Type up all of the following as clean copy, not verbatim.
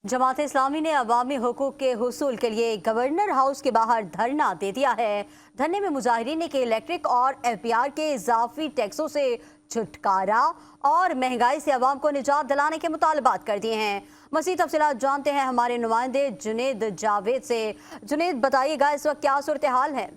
जमात इस्लामी ने अवामी हुकूक के हुसूल के लिए गवर्नर हाउस के बाहर धरना दे दिया है। धरने में मुजाहिरीन ने इलेक्ट्रिक और एफबीआर के इजाफी टैक्सों से छुटकारा और महंगाई से अवाम को निजात दिलाने के मुतालबात कर दिए हैं। मज़ीद तफसीलात जानते हैं हमारे नुमाइंदे जुनेद जावेद से। जुनेद, बताइएगा इस वक्त क्या सूरत हाल है?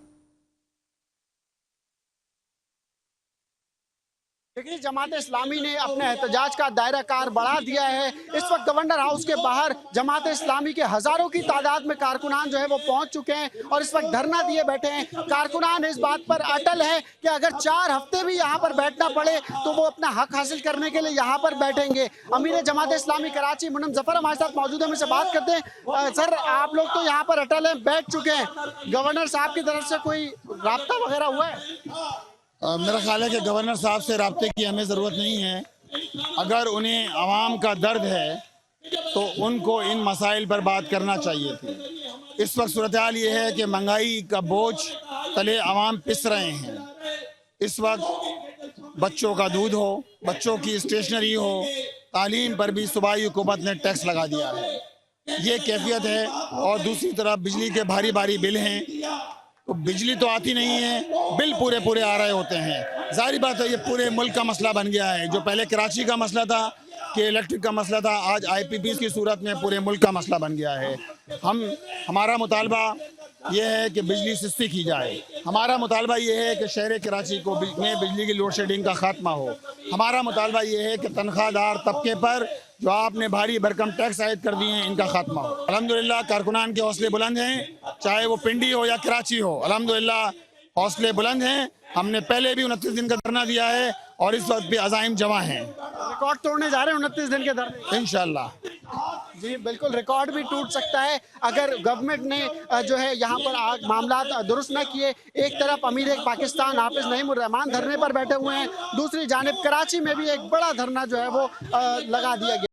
देखिए, जमात इस्लामी ने अपने एहतजाज का दायरा कार बढ़ा दिया है। इस वक्त गवर्नर हाउस के बाहर जमात इस्लामी के हजारों की तादाद में कारकुनान जो है वो पहुंच चुके हैं और इस वक्त धरना दिए बैठे हैं। कारकुनान इस बात पर अटल है कि अगर 4 हफ्ते भी यहाँ पर बैठना पड़े तो वो अपना हक हासिल करने के लिए यहाँ पर बैठेंगे। अमीर जमात इस्लामी कराची मुन्नम जफर हमारे साथ मौजूद है, हमसे बात करते हैं। सर, आप लोग तो यहाँ पर अटल हैं, बैठ चुके हैं, गवर्नर साहब की तरफ से कोई राब्ता वगैरह हुआ है? मेरा ख्याल है कि गवर्नर साहब से राब्ते की हमें ज़रूरत नहीं है। अगर उन्हें आवाम का दर्द है तो उनको इन मसाइल पर बात करना चाहिए थी। इस वक्त सूरत हाल ये है कि महंगाई का बोझ तले आवाम पिस रहे हैं। इस वक्त बच्चों का दूध हो, बच्चों की स्टेशनरी हो, तालीम पर भी सूबाई हुकूमत ने टैक्स लगा दिया है। ये कैफियत है। और दूसरी तरफ बिजली के भारी भारी बिल हैं, तो बिजली तो आती नहीं है, बिल पूरे पूरे आ रहे होते हैं। जाहिर बात है ये पूरे मुल्क का मसला बन गया है। जो पहले कराची का मसला था कि इलेक्ट्रिक का मसला था, आज IPPs की सूरत में पूरे मुल्क का मसला बन गया है। हमारा मुतालबा ये है कि बिजली सस्ती की जाए। हमारा मुतालबा ये है कि शहर कराची को में बिजली की लोड शेडिंग का खात्मा हो। हमारा मुतालबा ये है कि तनख्वाहदार तबके पर जो आपने भारी भरकम टैक्स आयद कर दिए हैं इनका खात्मा हो। अल्हम्दुलिल्लाह कारकुनान के हौसले बुलंद हैं, चाहे वो पिंडी हो या कराची हो। अल्हम्दुलिल्लाह हौसले बुलंद हैं। हमने पहले भी 29 दिन का धरना दिया है और इस वक्त भी अज़ाइम जमा हैं। रिकॉर्ड तोड़ने जा रहे हैं 29 दिन के धरने? इंशाअल्लाह जी बिल्कुल, रिकॉर्ड भी टूट सकता है अगर गवर्नमेंट ने जो है यहाँ पर मामला दुरुस्त न किए। एक तरफ अमीर पाकिस्तान हाफिज नईमुर रहमान धरने पर बैठे हुए हैं, दूसरी जानिब कराची में भी एक बड़ा धरना जो है वो लगा दिया गया।